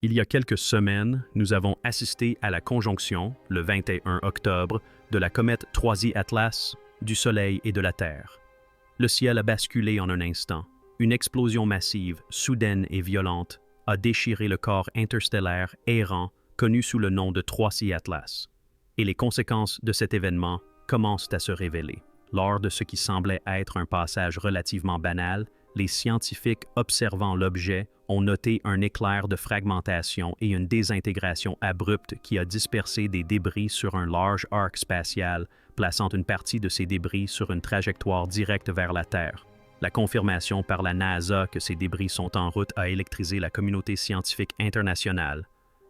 Il y a quelques semaines, nous avons assisté à la conjonction, le 21 octobre, de la comète 3I Atlas, du Soleil et de la Terre. Le ciel a basculé en un instant. Une explosion massive, soudaine et violente, a déchiré le corps interstellaire errant connu sous le nom de 3I Atlas. Et les conséquences de cet événement commencent à se révéler. Lors de ce qui semblait être un passage relativement banal, les scientifiques observant l'objet ont noté un éclair de fragmentation et une désintégration abrupte qui a dispersé des débris sur un large arc spatial, plaçant une partie de ces débris sur une trajectoire directe vers la Terre. La confirmation par la NASA que ces débris sont en route a électrisé la communauté scientifique internationale,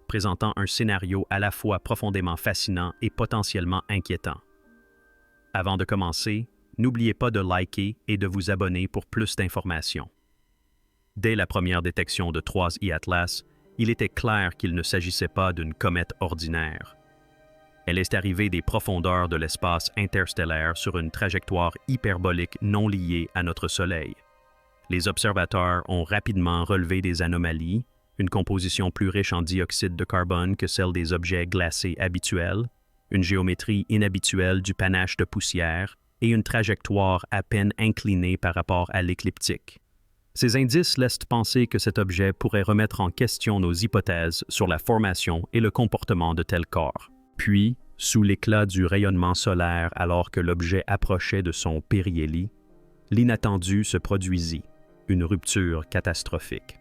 présentant un scénario à la fois profondément fascinant et potentiellement inquiétant. Avant de commencer, n'oubliez pas de liker et de vous abonner pour plus d'informations. Dès la première détection de 3I Atlas, il était clair qu'il ne s'agissait pas d'une comète ordinaire. Elle est arrivée des profondeurs de l'espace interstellaire sur une trajectoire hyperbolique non liée à notre Soleil. Les observateurs ont rapidement relevé des anomalies, une composition plus riche en dioxyde de carbone que celle des objets glacés habituels, une géométrie inhabituelle du panache de poussière et une trajectoire à peine inclinée par rapport à l'écliptique. Ces indices laissent penser que cet objet pourrait remettre en question nos hypothèses sur la formation et le comportement de tels corps. Puis, sous l'éclat du rayonnement solaire alors que l'objet approchait de son périhélie, l'inattendu se produisit, une rupture catastrophique.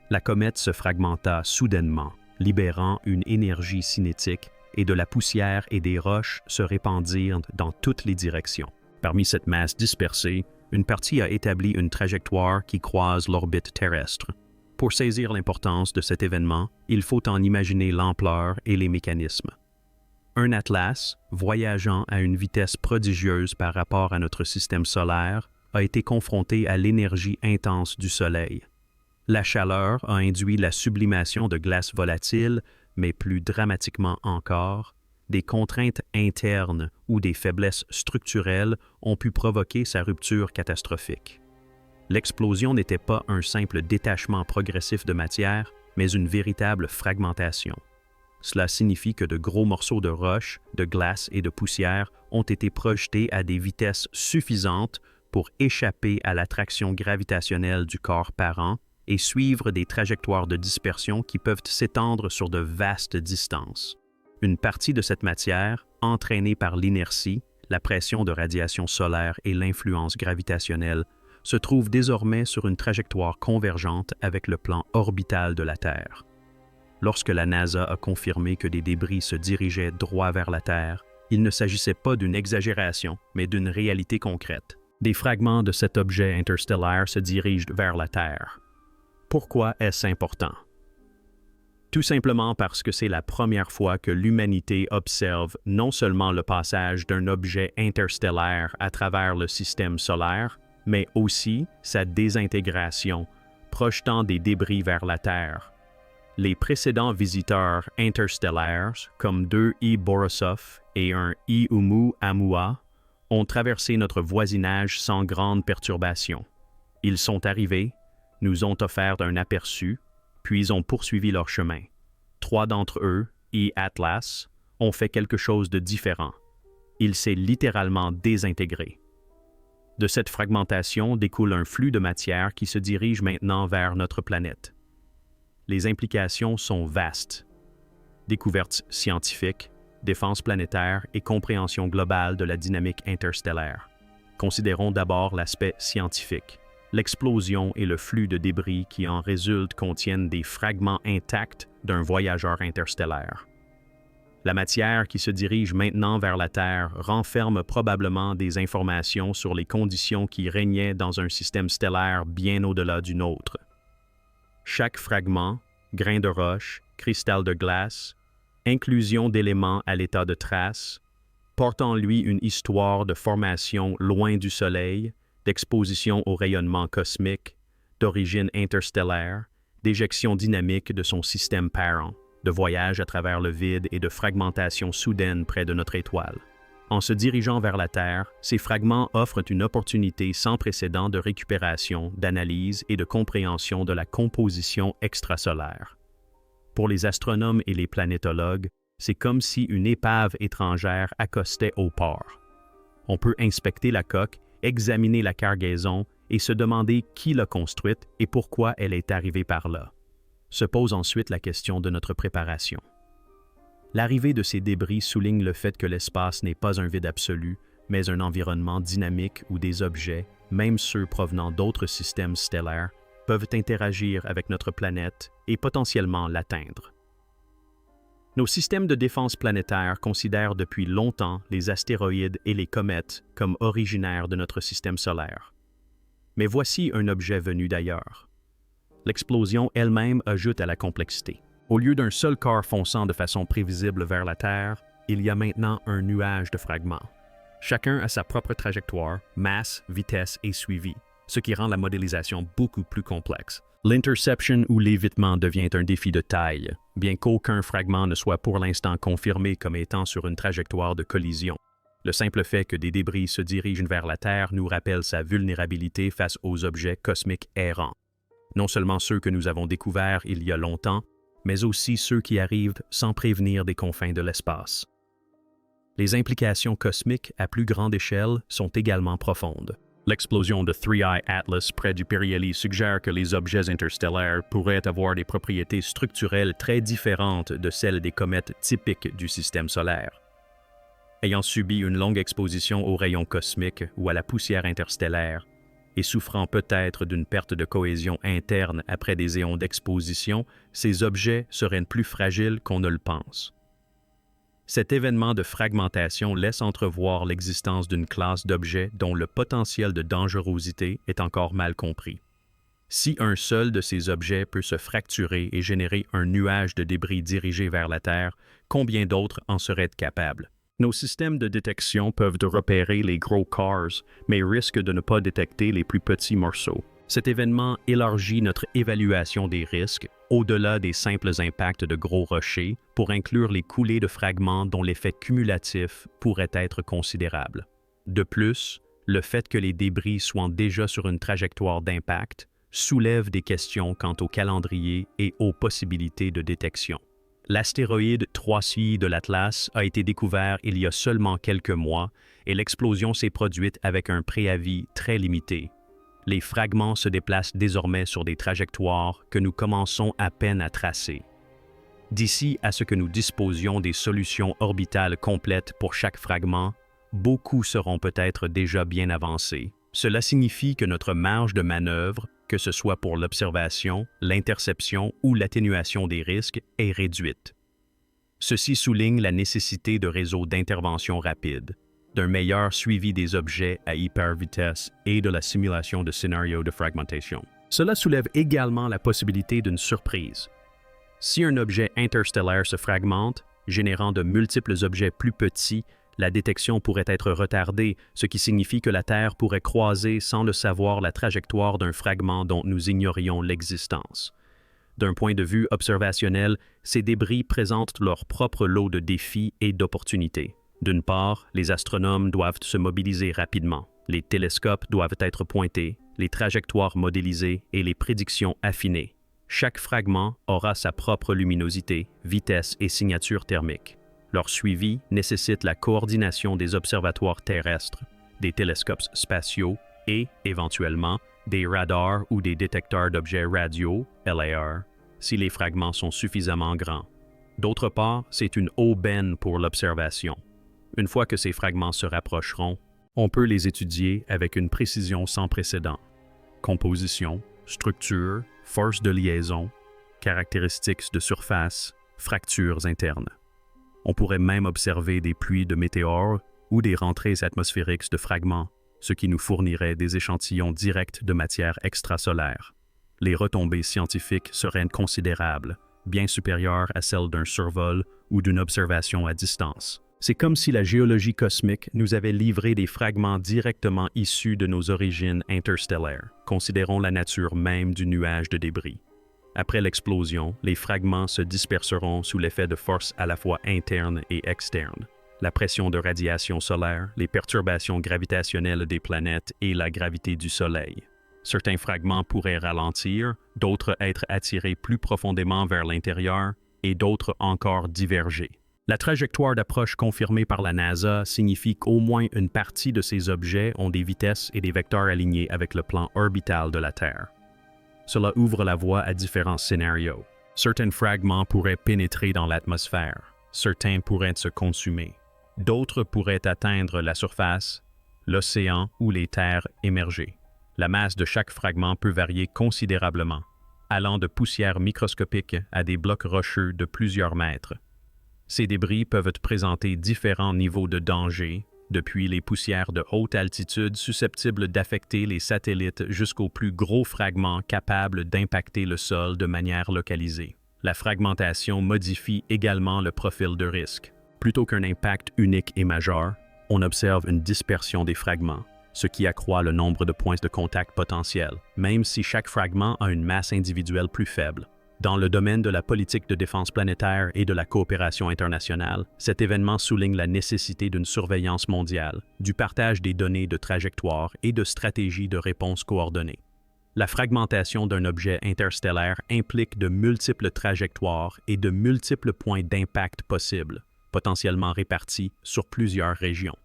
La comète se fragmenta soudainement, libérant une énergie cinétique et de la poussière et des roches se répandirent dans toutes les directions. Parmi cette masse dispersée, une partie a établi une trajectoire qui croise l'orbite terrestre. Pour saisir l'importance de cet événement, il faut en imaginer l'ampleur et les mécanismes. Un atlas, voyageant à une vitesse prodigieuse par rapport à notre système solaire, a été confronté à l'énergie intense du Soleil. La chaleur a induit la sublimation de glace volatile, mais plus dramatiquement encore, des contraintes internes ou des faiblesses structurelles ont pu provoquer sa rupture catastrophique. L'explosion n'était pas un simple détachement progressif de matière, mais une véritable fragmentation. Cela signifie que de gros morceaux de roche, de glace et de poussière ont été projetés à des vitesses suffisantes pour échapper à l'attraction gravitationnelle du corps parent et suivre des trajectoires de dispersion qui peuvent s'étendre sur de vastes distances. Une partie de cette matière, entraînée par l'inertie, la pression de radiation solaire et l'influence gravitationnelle, se trouve désormais sur une trajectoire convergente avec le plan orbital de la Terre. Lorsque la NASA a confirmé que des débris se dirigeaient droit vers la Terre, il ne s'agissait pas d'une exagération, mais d'une réalité concrète. Des fragments de cet objet interstellaire se dirigent vers la Terre. Pourquoi est-ce important? Tout simplement parce que c'est la première fois que l'humanité observe non seulement le passage d'un objet interstellaire à travers le système solaire, mais aussi sa désintégration, projetant des débris vers la Terre. Les précédents visiteurs interstellaires, comme 2 I Borisov et un I Oumuamua, ont traversé notre voisinage sans grande perturbation. Ils sont arrivés, nous ont offert un aperçu, puis ont poursuivi leur chemin. 3 d'entre eux, I Atlas, ont fait quelque chose de différent. Il s'est littéralement désintégré. De cette fragmentation découle un flux de matière qui se dirige maintenant vers notre planète. Les implications sont vastes. Découvertes scientifiques, défense planétaire et compréhension globale de la dynamique interstellaire. Considérons d'abord l'aspect scientifique. L'explosion et le flux de débris qui en résultent contiennent des fragments intacts d'un voyageur interstellaire. La matière qui se dirige maintenant vers la Terre renferme probablement des informations sur les conditions qui régnaient dans un système stellaire bien au-delà du nôtre. Chaque fragment, grain de roche, cristal de glace, inclusion d'éléments à l'état de trace, porte en lui une histoire de formation loin du Soleil, d'exposition au rayonnement cosmique, d'origine interstellaire, d'éjection dynamique de son système parent, de voyage à travers le vide et de fragmentation soudaine près de notre étoile. En se dirigeant vers la Terre, ces fragments offrent une opportunité sans précédent de récupération, d'analyse et de compréhension de la composition extrasolaire. Pour les astronomes et les planétologues, c'est comme si une épave étrangère accostait au port. On peut inspecter la coque, examiner la cargaison et se demander qui l'a construite et pourquoi elle est arrivée par là. Se pose ensuite la question de notre préparation. L'arrivée de ces débris souligne le fait que l'espace n'est pas un vide absolu, mais un environnement dynamique où des objets, même ceux provenant d'autres systèmes stellaires, peuvent interagir avec notre planète et potentiellement l'atteindre. Nos systèmes de défense planétaire considèrent depuis longtemps les astéroïdes et les comètes comme originaires de notre système solaire. Mais voici un objet venu d'ailleurs. L'explosion elle-même ajoute à la complexité. Au lieu d'un seul corps fonçant de façon prévisible vers la Terre, il y a maintenant un nuage de fragments. Chacun a sa propre trajectoire, masse, vitesse et suivi, ce qui rend la modélisation beaucoup plus complexe. L'interception ou l'évitement devient un défi de taille, bien qu'aucun fragment ne soit pour l'instant confirmé comme étant sur une trajectoire de collision. Le simple fait que des débris se dirigent vers la Terre nous rappelle sa vulnérabilité face aux objets cosmiques errants. Non seulement ceux que nous avons découverts il y a longtemps, mais aussi ceux qui arrivent sans prévenir des confins de l'espace. Les implications cosmiques à plus grande échelle sont également profondes. L'explosion de 3I Atlas près du Perihélie suggère que les objets interstellaires pourraient avoir des propriétés structurelles très différentes de celles des comètes typiques du système solaire. Ayant subi une longue exposition aux rayons cosmiques ou à la poussière interstellaire, et souffrant peut-être d'une perte de cohésion interne après des éons d'exposition, ces objets seraient plus fragiles qu'on ne le pense. Cet événement de fragmentation laisse entrevoir l'existence d'une classe d'objets dont le potentiel de dangerosité est encore mal compris. Si un seul de ces objets peut se fracturer et générer un nuage de débris dirigé vers la Terre, combien d'autres en seraient capables? Nos systèmes de détection peuvent repérer les gros cars, mais risquent de ne pas détecter les plus petits morceaux. Cet événement élargit notre évaluation des risques au-delà des simples impacts de gros rochers pour inclure les coulées de fragments dont l'effet cumulatif pourrait être considérable. De plus, le fait que les débris soient déjà sur une trajectoire d'impact soulève des questions quant au calendrier et aux possibilités de détection. L'astéroïde 3I de l'Atlas a été découvert il y a seulement quelques mois et l'explosion s'est produite avec un préavis très limité. Les fragments se déplacent désormais sur des trajectoires que nous commençons à peine à tracer. D'ici à ce que nous disposions des solutions orbitales complètes pour chaque fragment, beaucoup seront peut-être déjà bien avancés. Cela signifie que notre marge de manœuvre, que ce soit pour l'observation, l'interception ou l'atténuation des risques, est réduite. Ceci souligne la nécessité de réseaux d'intervention rapides, d'un meilleur suivi des objets à hypervitesse et de la simulation de scénarios de fragmentation. Cela soulève également la possibilité d'une surprise. Si un objet interstellaire se fragmente, générant de multiples objets plus petits, la détection pourrait être retardée, ce qui signifie que la Terre pourrait croiser sans le savoir la trajectoire d'un fragment dont nous ignorions l'existence. D'un point de vue observationnel, ces débris présentent leur propre lot de défis et d'opportunités. D'une part, les astronomes doivent se mobiliser rapidement. Les télescopes doivent être pointés, les trajectoires modélisées et les prédictions affinées. Chaque fragment aura sa propre luminosité, vitesse et signature thermique. Leur suivi nécessite la coordination des observatoires terrestres, des télescopes spatiaux et, éventuellement, des radars ou des détecteurs d'objets radio, LAR, si les fragments sont suffisamment grands. D'autre part, c'est une aubaine pour l'observation. Une fois que ces fragments se rapprocheront, on peut les étudier avec une précision sans précédent. Composition, structure, force de liaison, caractéristiques de surface, fractures internes. On pourrait même observer des pluies de météores ou des rentrées atmosphériques de fragments, ce qui nous fournirait des échantillons directs de matière extrasolaire. Les retombées scientifiques seraient considérables, bien supérieures à celles d'un survol ou d'une observation à distance. C'est comme si la géologie cosmique nous avait livré des fragments directement issus de nos origines interstellaires. Considérons la nature même du nuage de débris. Après l'explosion, les fragments se disperseront sous l'effet de forces à la fois internes et externes. La pression de radiation solaire, les perturbations gravitationnelles des planètes et la gravité du Soleil. Certains fragments pourraient ralentir, d'autres être attirés plus profondément vers l'intérieur, et d'autres encore diverger. La trajectoire d'approche confirmée par la NASA signifie qu'au moins une partie de ces objets ont des vitesses et des vecteurs alignés avec le plan orbital de la Terre. Cela ouvre la voie à différents scénarios. Certains fragments pourraient pénétrer dans l'atmosphère, certains pourraient se consumer, d'autres pourraient atteindre la surface, l'océan ou les terres émergées. La masse de chaque fragment peut varier considérablement, allant de poussière microscopique à des blocs rocheux de plusieurs mètres. Ces débris peuvent présenter différents niveaux de danger, depuis les poussières de haute altitude susceptibles d'affecter les satellites jusqu'aux plus gros fragments capables d'impacter le sol de manière localisée. La fragmentation modifie également le profil de risque. Plutôt qu'un impact unique et majeur, on observe une dispersion des fragments, ce qui accroît le nombre de points de contact potentiels, même si chaque fragment a une masse individuelle plus faible. Dans le domaine de la politique de défense planétaire et de la coopération internationale, cet événement souligne la nécessité d'une surveillance mondiale, du partage des données de trajectoire et de stratégies de réponse coordonnées. La fragmentation d'un objet interstellaire implique de multiples trajectoires et de multiples points d'impact possibles, potentiellement répartis sur plusieurs régions.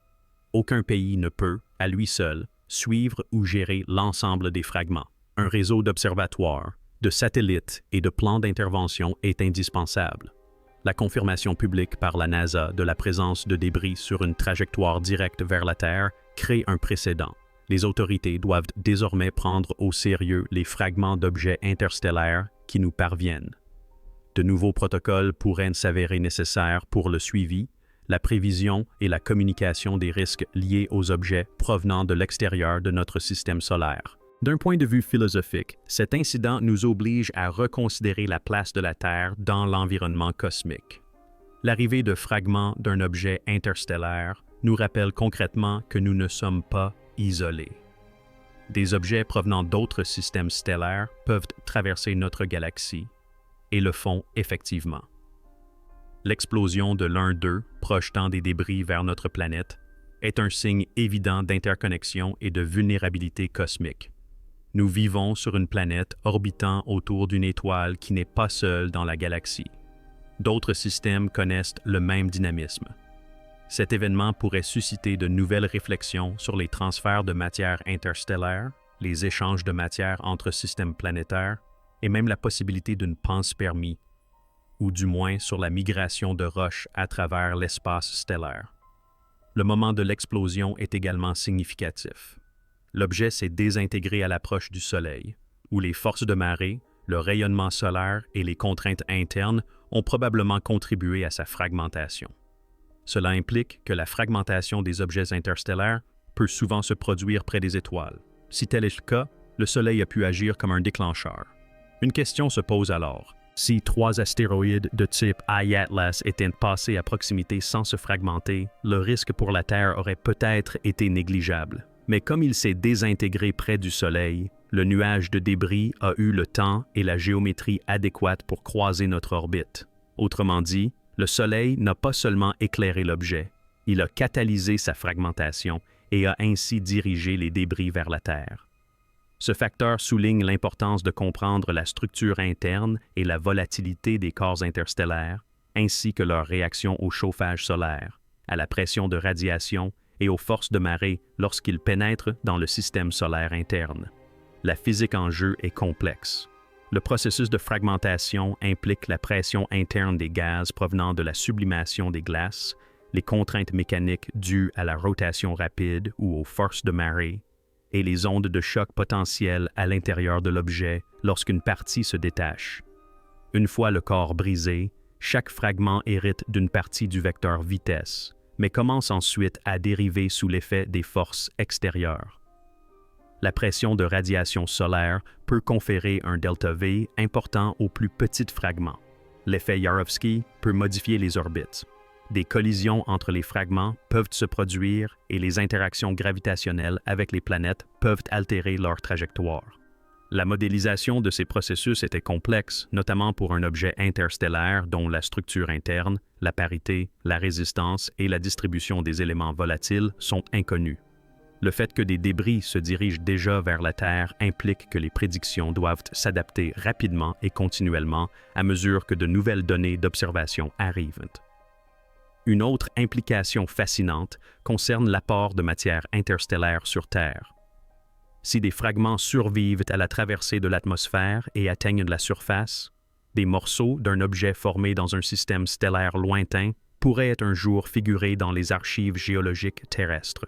Aucun pays ne peut, à lui seul, suivre ou gérer l'ensemble des fragments. Un réseau d'observatoires, de satellites et de plans d'intervention est indispensable. La confirmation publique par la NASA de la présence de débris sur une trajectoire directe vers la Terre crée un précédent. Les autorités doivent désormais prendre au sérieux les fragments d'objets interstellaires qui nous parviennent. De nouveaux protocoles pourraient s'avérer nécessaires pour le suivi, la prévision et la communication des risques liés aux objets provenant de l'extérieur de notre système solaire. D'un point de vue philosophique, cet incident nous oblige à reconsidérer la place de la Terre dans l'environnement cosmique. L'arrivée de fragments d'un objet interstellaire nous rappelle concrètement que nous ne sommes pas isolés. Des objets provenant d'autres systèmes stellaires peuvent traverser notre galaxie, et le font effectivement. L'explosion de l'un d'eux, projetant des débris vers notre planète, est un signe évident d'interconnexion et de vulnérabilité cosmique. Nous vivons sur une planète orbitant autour d'une étoile qui n'est pas seule dans la galaxie. D'autres systèmes connaissent le même dynamisme. Cet événement pourrait susciter de nouvelles réflexions sur les transferts de matière interstellaire, les échanges de matière entre systèmes planétaires et même la possibilité d'une panspermie, ou du moins sur la migration de roches à travers l'espace stellaire. Le moment de l'explosion est également significatif. L'objet s'est désintégré à l'approche du Soleil, où les forces de marée, le rayonnement solaire et les contraintes internes ont probablement contribué à sa fragmentation. Cela implique que la fragmentation des objets interstellaires peut souvent se produire près des étoiles. Si tel est le cas, le Soleil a pu agir comme un déclencheur. Une question se pose alors. Si 3 astéroïdes de type I-Atlas étaient passés à proximité sans se fragmenter, le risque pour la Terre aurait peut-être été négligeable. Mais comme il s'est désintégré près du Soleil, le nuage de débris a eu le temps et la géométrie adéquate pour croiser notre orbite. Autrement dit, le Soleil n'a pas seulement éclairé l'objet, il a catalysé sa fragmentation et a ainsi dirigé les débris vers la Terre. Ce facteur souligne l'importance de comprendre la structure interne et la volatilité des corps interstellaires, ainsi que leur réaction au chauffage solaire, à la pression de radiation et aux forces de marée lorsqu'ils pénètrent dans le système solaire interne. La physique en jeu est complexe. Le processus de fragmentation implique la pression interne des gaz provenant de la sublimation des glaces, les contraintes mécaniques dues à la rotation rapide ou aux forces de marée, et les ondes de choc potentielles à l'intérieur de l'objet lorsqu'une partie se détache. Une fois le corps brisé, chaque fragment hérite d'une partie du vecteur vitesse, mais commence ensuite à dériver sous l'effet des forces extérieures. La pression de radiation solaire peut conférer un delta-V important aux plus petits fragments. L'effet Jarowski peut modifier les orbites. Des collisions entre les fragments peuvent se produire et les interactions gravitationnelles avec les planètes peuvent altérer leur trajectoire. La modélisation de ces processus était complexe, notamment pour un objet interstellaire dont la structure interne, la parité, la résistance et la distribution des éléments volatiles sont inconnus. Le fait que des débris se dirigent déjà vers la Terre implique que les prédictions doivent s'adapter rapidement et continuellement à mesure que de nouvelles données d'observation arrivent. Une autre implication fascinante concerne l'apport de matière interstellaire sur Terre. Si des fragments survivent à la traversée de l'atmosphère et atteignent la surface, des morceaux d'un objet formé dans un système stellaire lointain pourraient un jour figurer dans les archives géologiques terrestres.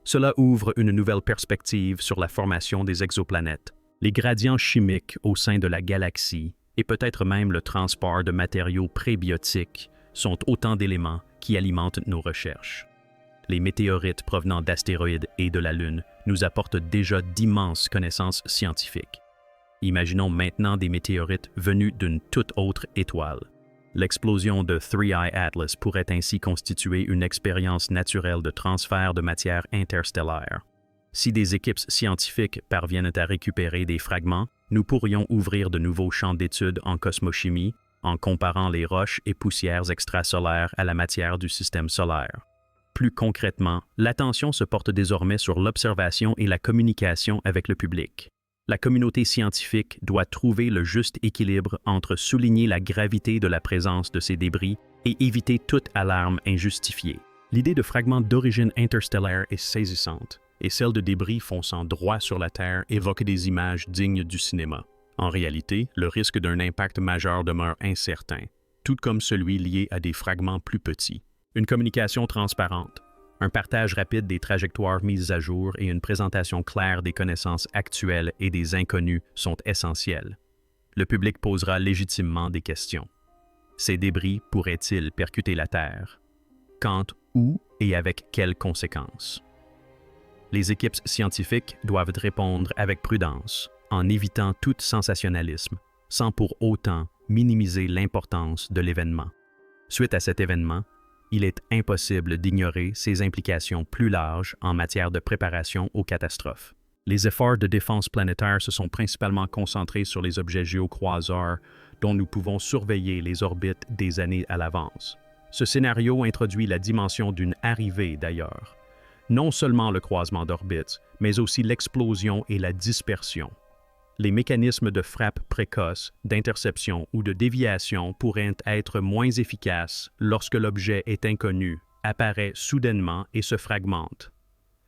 Cela ouvre une nouvelle perspective sur la formation des exoplanètes, les gradients chimiques au sein de la galaxie et peut-être même le transport de matériaux prébiotiques sont autant d'éléments qui alimentent nos recherches. Les météorites provenant d'astéroïdes et de la Lune nous apportent déjà d'immenses connaissances scientifiques. Imaginons maintenant des météorites venus d'une toute autre étoile. L'explosion de Three Eye Atlas pourrait ainsi constituer une expérience naturelle de transfert de matière interstellaire. Si des équipes scientifiques parviennent à récupérer des fragments, nous pourrions ouvrir de nouveaux champs d'études en cosmochimie en comparant les roches et poussières extrasolaires à la matière du système solaire. Plus concrètement, l'attention se porte désormais sur l'observation et la communication avec le public. La communauté scientifique doit trouver le juste équilibre entre souligner la gravité de la présence de ces débris et éviter toute alarme injustifiée. L'idée de fragments d'origine interstellaire est saisissante, et celle de débris fonçant droit sur la Terre évoque des images dignes du cinéma. En réalité, le risque d'un impact majeur demeure incertain, tout comme celui lié à des fragments plus petits. Une communication transparente, un partage rapide des trajectoires mises à jour et une présentation claire des connaissances actuelles et des inconnus sont essentiels. Le public posera légitimement des questions. Ces débris pourraient-ils percuter la Terre? Quand, où et avec quelles conséquences? Les équipes scientifiques doivent répondre avec prudence, en évitant tout sensationnalisme, sans pour autant minimiser l'importance de l'événement. Suite à cet événement, il est impossible d'ignorer ses implications plus larges en matière de préparation aux catastrophes. Les efforts de défense planétaire se sont principalement concentrés sur les objets géocroiseurs dont nous pouvons surveiller les orbites des années à l'avance. Ce scénario introduit la dimension d'une arrivée d'ailleurs. Non seulement le croisement d'orbites, mais aussi l'explosion et la dispersion. Les mécanismes de frappe précoce, d'interception ou de déviation pourraient être moins efficaces lorsque l'objet est inconnu, apparaît soudainement et se fragmente.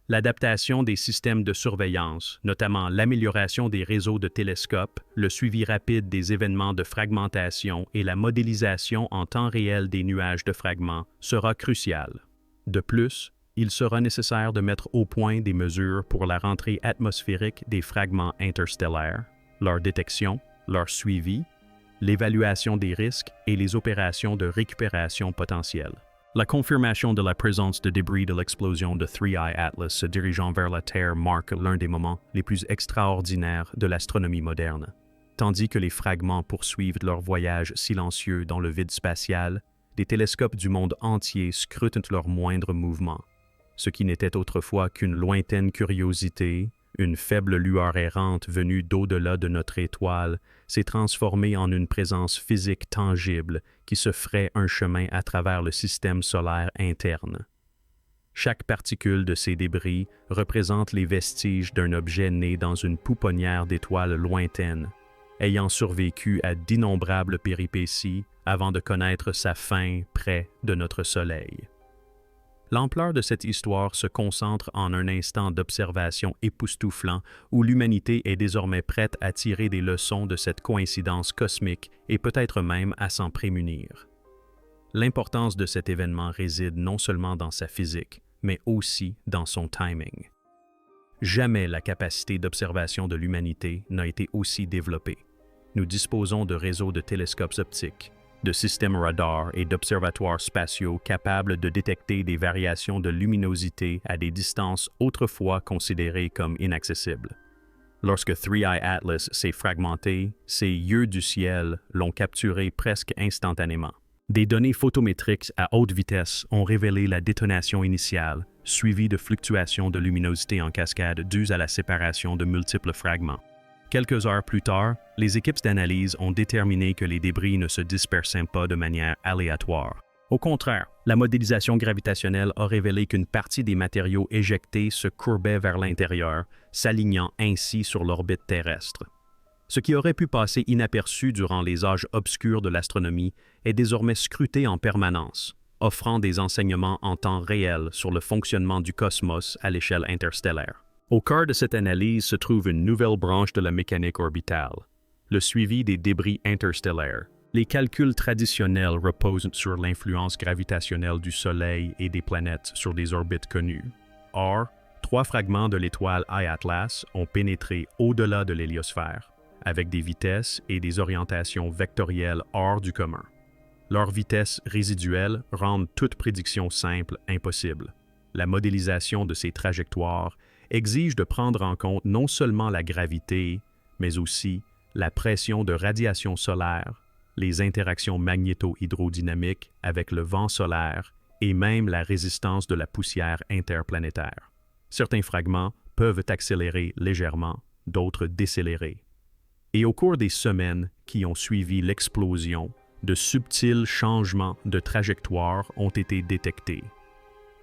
L'adaptation des systèmes de surveillance, notamment l'amélioration des réseaux de télescopes, le suivi rapide des événements de fragmentation et la modélisation en temps réel des nuages de fragments sera cruciale. De plus, il sera nécessaire de mettre au point des mesures pour la rentrée atmosphérique des fragments interstellaires, leur détection, leur suivi, l'évaluation des risques et les opérations de récupération potentielles. La confirmation de la présence de débris de l'explosion de Three Eye Atlas se dirigeant vers la Terre marque l'un des moments les plus extraordinaires de l'astronomie moderne. Tandis que les fragments poursuivent leur voyage silencieux dans le vide spatial, des télescopes du monde entier scrutent leurs moindres mouvements. Ce qui n'était autrefois qu'une lointaine curiosité, une faible lueur errante venue d'au-delà de notre étoile, s'est transformé en une présence physique tangible qui se ferait un chemin à travers le système solaire interne. Chaque particule de ces débris représente les vestiges d'un objet né dans une pouponnière d'étoiles lointaines, ayant survécu à d'innombrables péripéties avant de connaître sa fin près de notre Soleil. L'ampleur de cette histoire se concentre en un instant d'observation époustouflant où l'humanité est désormais prête à tirer des leçons de cette coïncidence cosmique et peut-être même à s'en prémunir. L'importance de cet événement réside non seulement dans sa physique, mais aussi dans son timing. Jamais la capacité d'observation de l'humanité n'a été aussi développée. Nous disposons de réseaux de télescopes optiques, de systèmes radars et d'observatoires spatiaux capables de détecter des variations de luminosité à des distances autrefois considérées comme inaccessibles. Lorsque Three Eye Atlas s'est fragmenté, ces yeux du ciel l'ont capturé presque instantanément. Des données photométriques à haute vitesse ont révélé la détonation initiale, suivie de fluctuations de luminosité en cascade dues à la séparation de multiples fragments. Quelques heures plus tard, les équipes d'analyse ont déterminé que les débris ne se dispersaient pas de manière aléatoire. Au contraire, la modélisation gravitationnelle a révélé qu'une partie des matériaux éjectés se courbait vers l'intérieur, s'alignant ainsi sur l'orbite terrestre. Ce qui aurait pu passer inaperçu durant les âges obscurs de l'astronomie est désormais scruté en permanence, offrant des enseignements en temps réel sur le fonctionnement du cosmos à l'échelle interstellaire. Au cœur de cette analyse se trouve une nouvelle branche de la mécanique orbitale, le suivi des débris interstellaires. Les calculs traditionnels reposent sur l'influence gravitationnelle du Soleil et des planètes sur des orbites connues. Or, 3 fragments de l'étoile I-Atlas ont pénétré au-delà de l'héliosphère, avec des vitesses et des orientations vectorielles hors du commun. Leurs vitesses résiduelles rendent toute prédiction simple impossible. La modélisation de ces trajectoires exige de prendre en compte non seulement la gravité, mais aussi la pression de radiation solaire, les interactions magnéto-hydrodynamiques avec le vent solaire et même la résistance de la poussière interplanétaire. Certains fragments peuvent accélérer légèrement, d'autres décélérer. Et au cours des semaines qui ont suivi l'explosion, de subtils changements de trajectoire ont été détectés.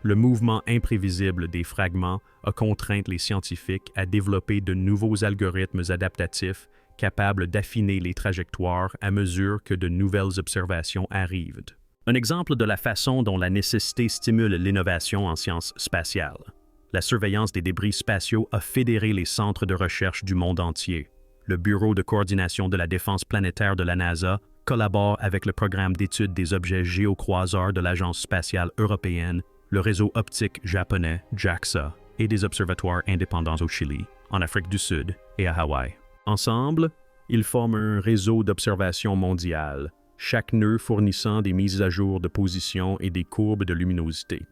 Le mouvement imprévisible des fragments a contraint les scientifiques à développer de nouveaux algorithmes adaptatifs capables d'affiner les trajectoires à mesure que de nouvelles observations arrivent. Un exemple de la façon dont la nécessité stimule l'innovation en sciences spatiales. La surveillance des débris spatiaux a fédéré les centres de recherche du monde entier. Le Bureau de coordination de la défense planétaire de la NASA collabore avec le programme d'étude des objets géocroiseurs de l'Agence spatiale européenne, le réseau optique japonais JAXA et des observatoires indépendants au Chili, en Afrique du Sud et à Hawaï. Ensemble, ils forment un réseau d'observation mondial, chaque nœud fournissant des mises à jour de position et des courbes de luminosité.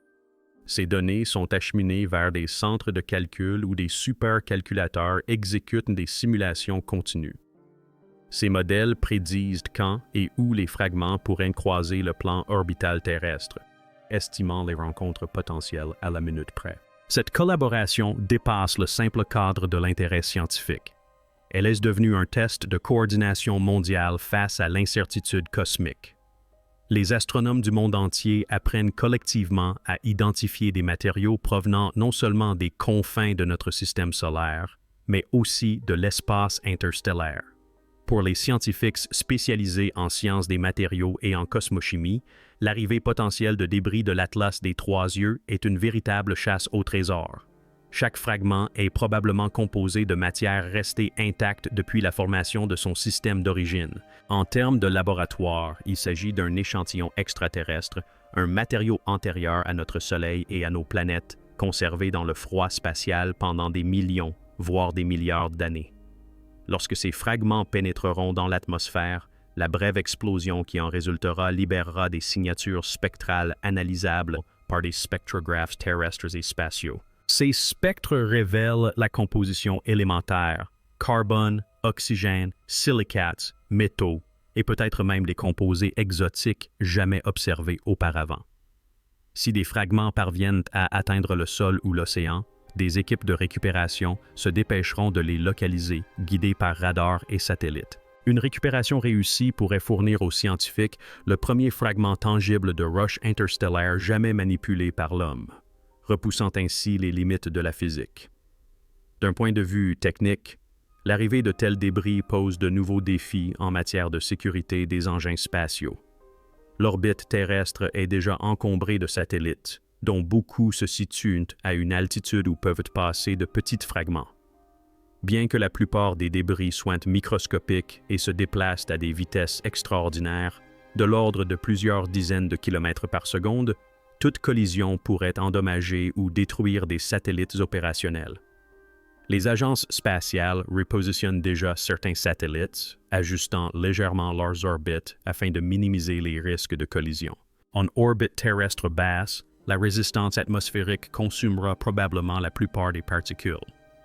Ces données sont acheminées vers des centres de calcul où des supercalculateurs exécutent des simulations continues. Ces modèles prédisent quand et où les fragments pourraient croiser le plan orbital terrestre, estimant les rencontres potentielles à la minute près. Cette collaboration dépasse le simple cadre de l'intérêt scientifique. Elle est devenue un test de coordination mondiale face à l'incertitude cosmique. Les astronomes du monde entier apprennent collectivement à identifier des matériaux provenant non seulement des confins de notre système solaire, mais aussi de l'espace interstellaire. Pour les scientifiques spécialisés en sciences des matériaux et en cosmochimie, l'arrivée potentielle de débris de l'Atlas des Trois Yeux est une véritable chasse au trésor. Chaque fragment est probablement composé de matière restée intacte depuis la formation de son système d'origine. En termes de laboratoire, il s'agit d'un échantillon extraterrestre, un matériau antérieur à notre Soleil et à nos planètes, conservé dans le froid spatial pendant des millions, voire des milliards d'années. Lorsque ces fragments pénétreront dans l'atmosphère, la brève explosion qui en résultera libérera des signatures spectrales analysables par des spectrographes terrestres et spatiaux. Ces spectres révèlent la composition élémentaire, carbone, oxygène, silicates, métaux, et peut-être même des composés exotiques jamais observés auparavant. Si des fragments parviennent à atteindre le sol ou l'océan, des équipes de récupération se dépêcheront de les localiser, guidées par radars et satellites. Une récupération réussie pourrait fournir aux scientifiques le premier fragment tangible de roche interstellaire jamais manipulé par l'homme, repoussant ainsi les limites de la physique. D'un point de vue technique, l'arrivée de tels débris pose de nouveaux défis en matière de sécurité des engins spatiaux. L'orbite terrestre est déjà encombrée de satellites, dont beaucoup se situent à une altitude où peuvent passer de petits fragments. Bien que la plupart des débris soient microscopiques et se déplacent à des vitesses extraordinaires, de l'ordre de plusieurs dizaines de kilomètres par seconde, toute collision pourrait endommager ou détruire des satellites opérationnels. Les agences spatiales repositionnent déjà certains satellites, ajustant légèrement leurs orbites afin de minimiser les risques de collision. En orbite terrestre basse, la résistance atmosphérique consumera probablement la plupart des particules.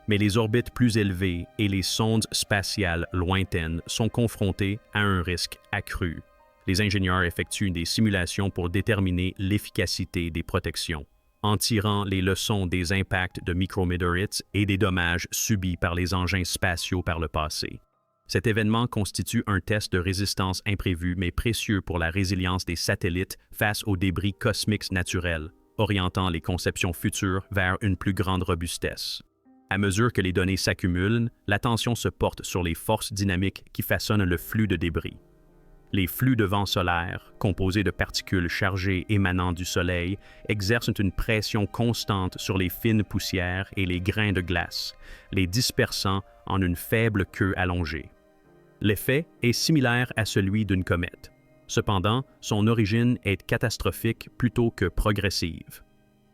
Mais les orbites plus élevées et les sondes spatiales lointaines sont confrontées à un risque accru. Les ingénieurs effectuent des simulations pour déterminer l'efficacité des protections, en tirant les leçons des impacts de micrométéorites et des dommages subis par les engins spatiaux par le passé. Cet événement constitue un test de résistance imprévu mais précieux pour la résilience des satellites face aux débris cosmiques naturels, orientant les conceptions futures vers une plus grande robustesse. À mesure que les données s'accumulent, l'attention se porte sur les forces dynamiques qui façonnent le flux de débris. Les flux de vent solaire, composés de particules chargées émanant du Soleil, exercent une pression constante sur les fines poussières et les grains de glace, les dispersant en une faible queue allongée. L'effet est similaire à celui d'une comète. Cependant, son origine est catastrophique plutôt que progressive.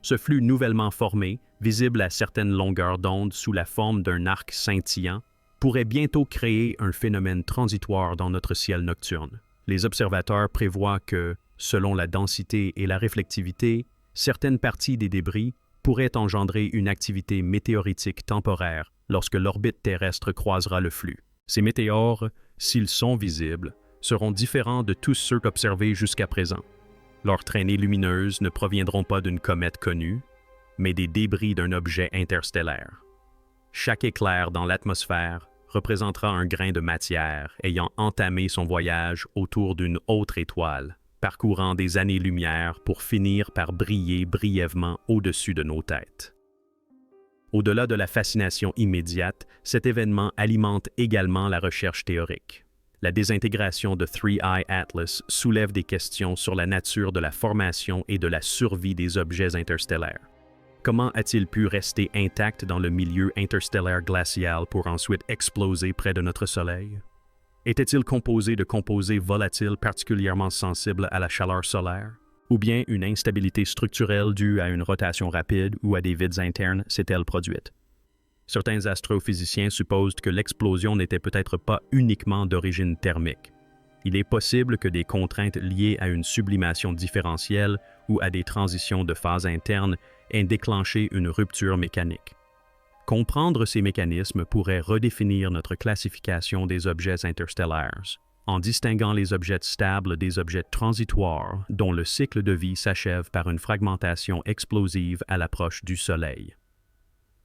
Ce flux nouvellement formé, visible à certaines longueurs d'onde sous la forme d'un arc scintillant, pourrait bientôt créer un phénomène transitoire dans notre ciel nocturne. Les observateurs prévoient que, selon la densité et la réflectivité, certaines parties des débris pourraient engendrer une activité météoritique temporaire lorsque l'orbite terrestre croisera le flux. Ces météores, s'ils sont visibles, seront différents de tous ceux observés jusqu'à présent. Leurs traînées lumineuses ne proviendront pas d'une comète connue, mais des débris d'un objet interstellaire. Chaque éclair dans l'atmosphère représentera un grain de matière ayant entamé son voyage autour d'une autre étoile, parcourant des années-lumière pour finir par briller brièvement au-dessus de nos têtes. Au-delà de la fascination immédiate, cet événement alimente également la recherche théorique. La désintégration de Three Eye Atlas soulève des questions sur la nature de la formation et de la survie des objets interstellaires. Comment a-t-il pu rester intact dans le milieu interstellaire glacial pour ensuite exploser près de notre Soleil? Était-il composé de composés volatiles particulièrement sensibles à la chaleur solaire? Ou bien une instabilité structurelle due à une rotation rapide ou à des vides internes s'est-elle produite? Certains astrophysiciens supposent que l'explosion n'était peut-être pas uniquement d'origine thermique. Il est possible que des contraintes liées à une sublimation différentielle ou à des transitions de phase interne aient déclenché une rupture mécanique. Comprendre ces mécanismes pourrait redéfinir notre classification des objets interstellaires, en distinguant les objets stables des objets transitoires dont le cycle de vie s'achève par une fragmentation explosive à l'approche du Soleil.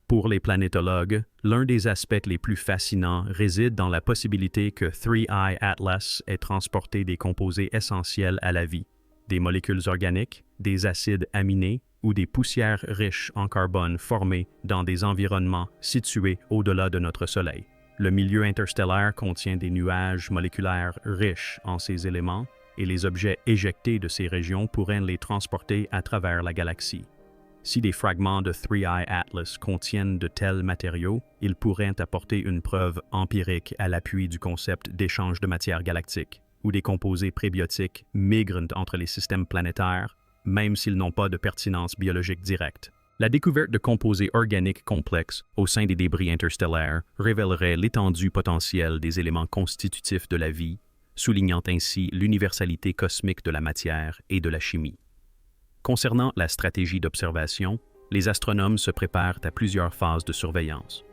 Pour les planétologues, l'un des aspects les plus fascinants réside dans la possibilité que Three Eye Atlas ait transporté des composés essentiels à la vie, des molécules organiques, des acides aminés ou des poussières riches en carbone formées dans des environnements situés au-delà de notre Soleil. Le milieu interstellaire contient des nuages moléculaires riches en ces éléments et les objets éjectés de ces régions pourraient les transporter à travers la galaxie. Si des fragments de Three Eye Atlas contiennent de tels matériaux, ils pourraient apporter une preuve empirique à l'appui du concept d'échange de matière galactique, où des composés prébiotiques migrent entre les systèmes planétaires, même s'ils n'ont pas de pertinence biologique directe. La découverte de composés organiques complexes au sein des débris interstellaires révélerait l'étendue potentielle des éléments constitutifs de la vie, soulignant ainsi l'universalité cosmique de la matière et de la chimie. Concernant la stratégie d'observation, les astronomes se préparent à plusieurs phases de surveillance.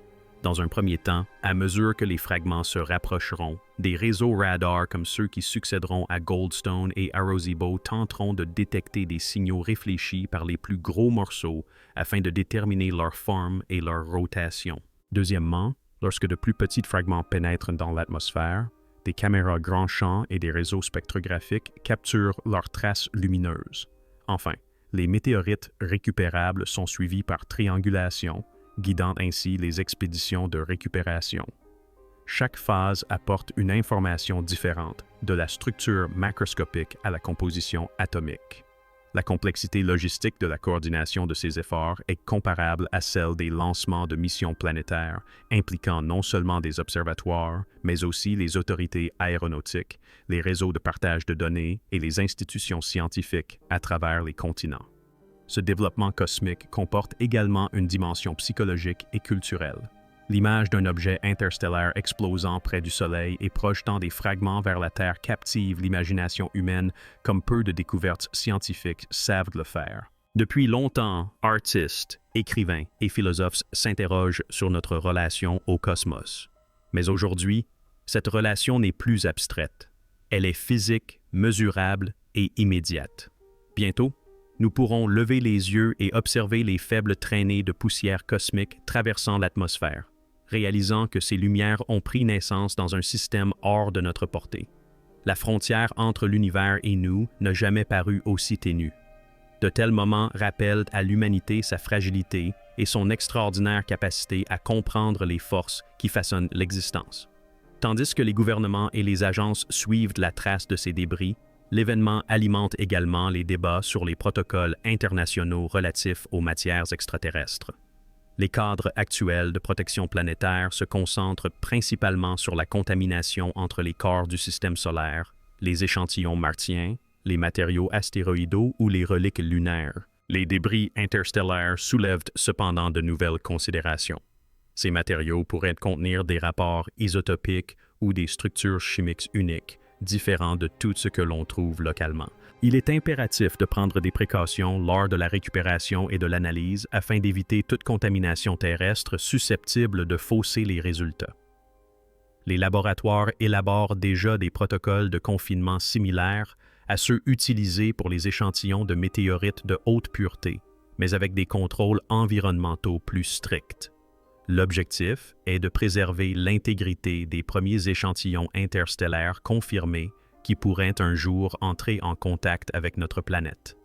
Dans un premier temps, à mesure que les fragments se rapprocheront, des réseaux radars comme ceux qui succéderont à Goldstone et Arecibo tenteront de détecter des signaux réfléchis par les plus gros morceaux afin de déterminer leur forme et leur rotation. Deuxièmement, lorsque de plus petits fragments pénètrent dans l'atmosphère, des caméras grand champ et des réseaux spectrographiques capturent leurs traces lumineuses. Enfin, les météorites récupérables sont suivis par triangulation, guidant ainsi les expéditions de récupération. Chaque phase apporte une information différente, de la structure macroscopique à la composition atomique. La complexité logistique de la coordination de ces efforts est comparable à celle des lancements de missions planétaires, impliquant non seulement des observatoires, mais aussi les autorités aéronautiques, les réseaux de partage de données et les institutions scientifiques à travers les continents. Ce développement cosmique comporte également une dimension psychologique et culturelle. L'image d'un objet interstellaire explosant près du Soleil et projetant des fragments vers la Terre captive l'imagination humaine comme peu de découvertes scientifiques savent le faire. Depuis longtemps, artistes, écrivains et philosophes s'interrogent sur notre relation au cosmos. Mais aujourd'hui, cette relation n'est plus abstraite. Elle est physique, mesurable et immédiate. Bientôt, nous pourrons lever les yeux et observer les faibles traînées de poussière cosmique traversant l'atmosphère. réalisant que ces lumières ont pris naissance dans un système hors de notre portée. La frontière entre l'univers et nous n'a jamais paru aussi ténue. De tels moments rappellent à l'humanité sa fragilité et son extraordinaire capacité à comprendre les forces qui façonnent l'existence. Tandis que les gouvernements et les agences suivent la trace de ces débris, l'événement alimente également les débats sur les protocoles internationaux relatifs aux matières extraterrestres. Les cadres actuels de protection planétaire se concentrent principalement sur la contamination entre les corps du système solaire, les échantillons martiens, les matériaux astéroïdaux ou les reliques lunaires. Les débris interstellaires soulèvent cependant de nouvelles considérations. Ces matériaux pourraient contenir des rapports isotopiques ou des structures chimiques uniques, différents de tout ce que l'on trouve localement. Il est impératif de prendre des précautions lors de la récupération et de l'analyse afin d'éviter toute contamination terrestre susceptible de fausser les résultats. Les laboratoires élaborent déjà des protocoles de confinement similaires à ceux utilisés pour les échantillons de météorites de haute pureté, mais avec des contrôles environnementaux plus stricts. L'objectif est de préserver l'intégrité des premiers échantillons interstellaires confirmés qui pourraient un jour entrer en contact avec notre planète.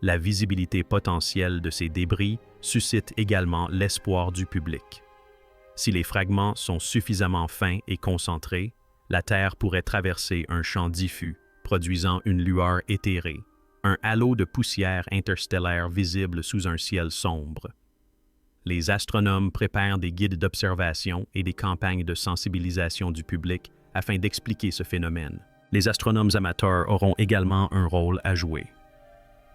La visibilité potentielle de ces débris suscite également l'espoir du public. Si les fragments sont suffisamment fins et concentrés, la Terre pourrait traverser un champ diffus, produisant une lueur éthérée, un halo de poussière interstellaire visible sous un ciel sombre. Les astronomes préparent des guides d'observation et des campagnes de sensibilisation du public afin d'expliquer ce phénomène. Les astronomes amateurs auront également un rôle à jouer.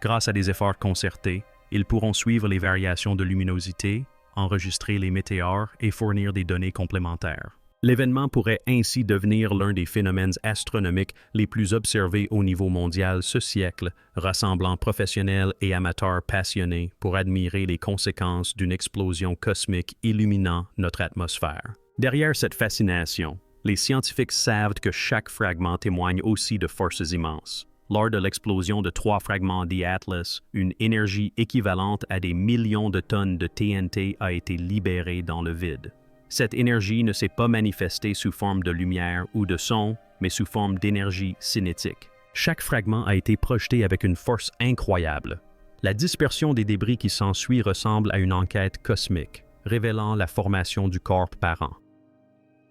Grâce à des efforts concertés, ils pourront suivre les variations de luminosité, enregistrer les météores et fournir des données complémentaires. L'événement pourrait ainsi devenir l'un des phénomènes astronomiques les plus observés au niveau mondial ce siècle, rassemblant professionnels et amateurs passionnés pour admirer les conséquences d'une explosion cosmique illuminant notre atmosphère. Derrière cette fascination, les scientifiques savent que chaque fragment témoigne aussi de forces immenses. Lors de l'explosion de 3 fragments d'E-Atlas, une énergie équivalente à des millions de tonnes de TNT a été libérée dans le vide. Cette énergie ne s'est pas manifestée sous forme de lumière ou de son, mais sous forme d'énergie cinétique. Chaque fragment a été projeté avec une force incroyable. La dispersion des débris qui s'ensuit ressemble à une enquête cosmique, révélant la formation du corps parent.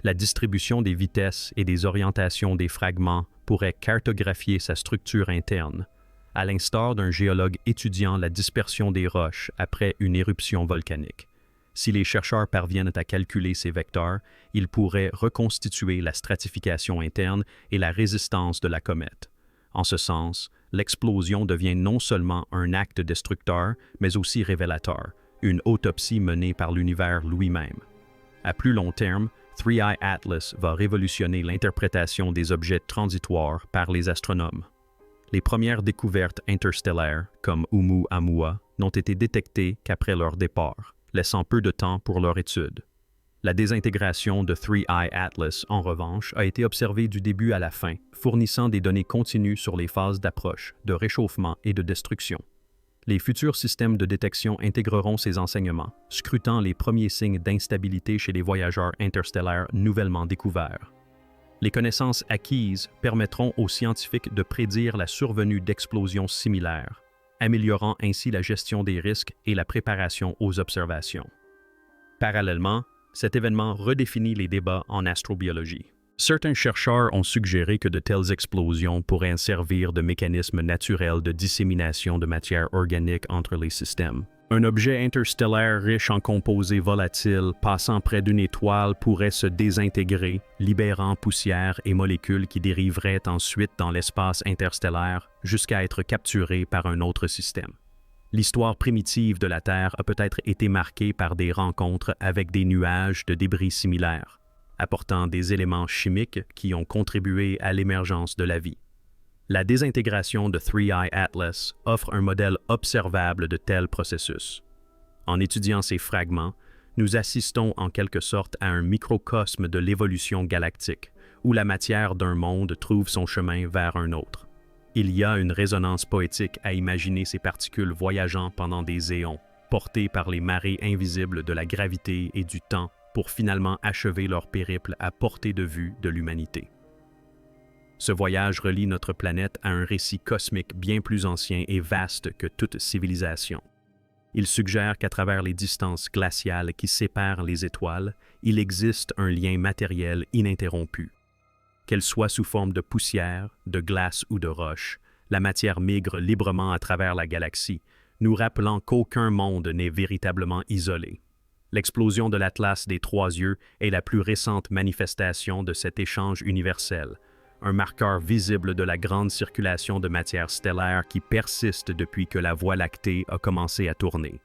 La distribution des vitesses et des orientations des fragments pourrait cartographier sa structure interne, à l'instar d'un géologue étudiant la dispersion des roches après une éruption volcanique. Si les chercheurs parviennent à calculer ces vecteurs, ils pourraient reconstituer la stratification interne et la résistance de la comète. En ce sens, l'explosion devient non seulement un acte destructeur, mais aussi révélateur, une autopsie menée par l'univers lui-même. À plus long terme, 3I Atlas va révolutionner l'interprétation des objets transitoires par les astronomes. Les premières découvertes interstellaires, comme Oumuamua, n'ont été détectées qu'après leur départ, laissant peu de temps pour leur étude. La désintégration de 3I Atlas, en revanche, a été observée du début à la fin, fournissant des données continues sur les phases d'approche, de réchauffement et de destruction. Les futurs systèmes de détection intégreront ces enseignements, scrutant les premiers signes d'instabilité chez les voyageurs interstellaires nouvellement découverts. Les connaissances acquises permettront aux scientifiques de prédire la survenue d'explosions similaires, améliorant ainsi la gestion des risques et la préparation aux observations. Parallèlement, cet événement redéfinit les débats en astrobiologie. Certains chercheurs ont suggéré que de telles explosions pourraient servir de mécanisme naturel de dissémination de matière organique entre les systèmes. Un objet interstellaire riche en composés volatiles passant près d'une étoile pourrait se désintégrer, libérant poussière et molécules qui dériveraient ensuite dans l'espace interstellaire jusqu'à être capturées par un autre système. L'histoire primitive de la Terre a peut-être été marquée par des rencontres avec des nuages de débris similaires, apportant des éléments chimiques qui ont contribué à l'émergence de la vie. La désintégration de 3I Atlas offre un modèle observable de tels processus. En étudiant ces fragments, nous assistons en quelque sorte à un microcosme de l'évolution galactique, où la matière d'un monde trouve son chemin vers un autre. Il y a une résonance poétique à imaginer ces particules voyageant pendant des éons, portées par les marées invisibles de la gravité et du temps, pour finalement achever leur périple à portée de vue de l'humanité. Ce voyage relie notre planète à un récit cosmique bien plus ancien et vaste que toute civilisation. Il suggère qu'à travers les distances glaciales qui séparent les étoiles, il existe un lien matériel ininterrompu. Qu'elle soit sous forme de poussière, de glace ou de roche, la matière migre librement à travers la galaxie, nous rappelant qu'aucun monde n'est véritablement isolé. L'explosion de l'Atlas des Trois Yeux est la plus récente manifestation de cet échange universel, un marqueur visible de la grande circulation de matière stellaire qui persiste depuis que la Voie lactée a commencé à tourner.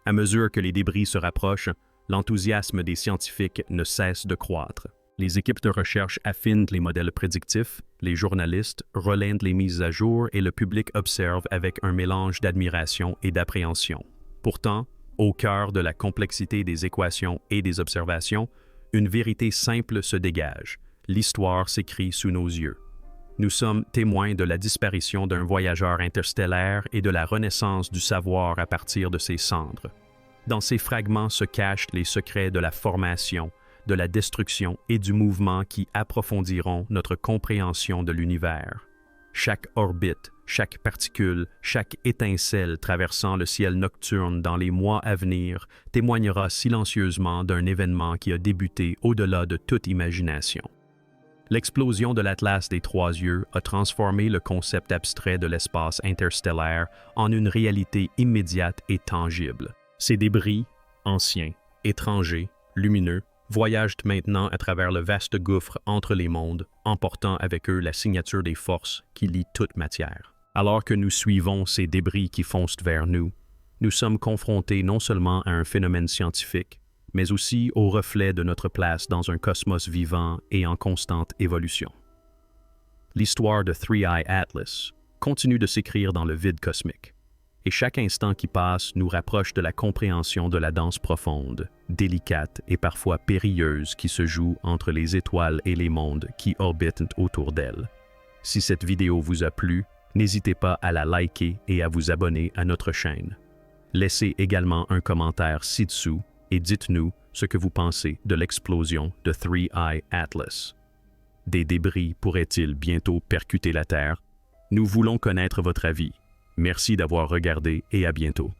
À mesure que les débris se rapprochent, l'enthousiasme des scientifiques ne cesse de croître. Les équipes de recherche affinent les modèles prédictifs, les journalistes relaient les mises à jour et le public observe avec un mélange d'admiration et d'appréhension. Pourtant, au cœur de la complexité des équations et des observations, une vérité simple se dégage. L'histoire s'écrit sous nos yeux. Nous sommes témoins de la disparition d'un voyageur interstellaire et de la renaissance du savoir à partir de ses cendres. Dans ces fragments se cachent les secrets de la formation, de la destruction et du mouvement qui approfondiront notre compréhension de l'univers. Chaque orbite, chaque particule, chaque étincelle traversant le ciel nocturne dans les mois à venir témoignera silencieusement d'un événement qui a débuté au-delà de toute imagination. L'explosion de l'Atlas des Trois Yeux a transformé le concept abstrait de l'espace interstellaire en une réalité immédiate et tangible. Ces débris, anciens, étrangers, lumineux, voyagent maintenant à travers le vaste gouffre entre les mondes, emportant avec eux la signature des forces qui lient toute matière. Alors que nous suivons ces débris qui foncent vers nous, nous sommes confrontés non seulement à un phénomène scientifique, mais aussi au reflet de notre place dans un cosmos vivant et en constante évolution. L'histoire de Three Eye Atlas continue de s'écrire dans le vide cosmique, et chaque instant qui passe nous rapproche de la compréhension de la danse profonde, délicate et parfois périlleuse qui se joue entre les étoiles et les mondes qui orbitent autour d'elle. Si cette vidéo vous a plu, n'hésitez pas à la liker et à vous abonner à notre chaîne. Laissez également un commentaire ci-dessous et dites-nous ce que vous pensez de l'explosion de Three Eye Atlas. Des débris pourraient-ils bientôt percuter la Terre? Nous voulons connaître votre avis. Merci d'avoir regardé et à bientôt.